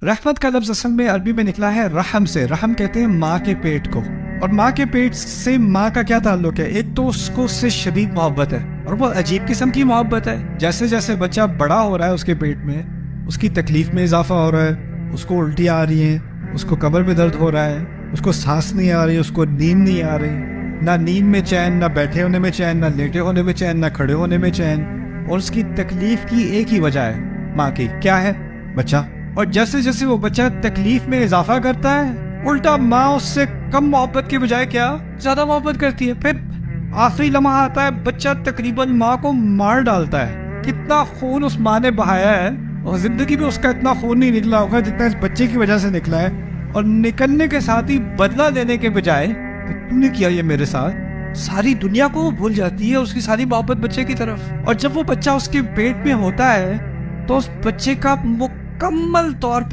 رحمت کا لفظ اصل میں عربی میں نکلا ہے رحم سے. رحم کہتے ہیں ماں کے پیٹ کو, اور ماں کے پیٹ سے ماں کا کیا تعلق ہے؟ ایک تو اس کو اس سے شدید محبت ہے, اور وہ عجیب قسم کی محبت ہے. جیسے جیسے بچہ بڑا ہو رہا ہے اس کے پیٹ میں, اس کی تکلیف میں اضافہ ہو رہا ہے, اس کو الٹی آ رہی ہیں, اس کو کمر میں درد ہو رہا ہے, اس کو سانس نہیں آ رہی, اس کو نیند نہیں آ رہی, نہ نیند میں چین, نہ بیٹھے ہونے میں چین, نہ لیٹے ہونے میں چین, نہ کھڑے ہونے میں چین. اور اس کی تکلیف کی ایک ہی وجہ ہے ماں کی, کیا ہے؟ بچہ. اور جیسے جیسے وہ بچہ تکلیف میں اضافہ کرتا ہے, الٹا ماں اس سے کم محبت کے بجائے کیا زیادہ محبت کرتی ہے. پھر آخری لمحہ آتا ہے, بچہ تقریباً ماں کو مار ڈالتا ہے. کتنا خون اس ماں نے بہایا ہے, اور زندگی میں اس کا اتنا خون نہیں نکلا ہوگا جتنا اس بچے کی وجہ سے نکلا ہے. اور نکلنے کے ساتھ ہی بدلہ لینے کے بجائے کہ تم نے کیا یہ میرے ساتھ, ساری دنیا کو وہ بھول جاتی ہے, اس کی ساری محبت بچے کی طرف. اور جب وہ بچہ اس کے پیٹ میں ہوتا ہے تو اس بچے کا مکمل طور پہ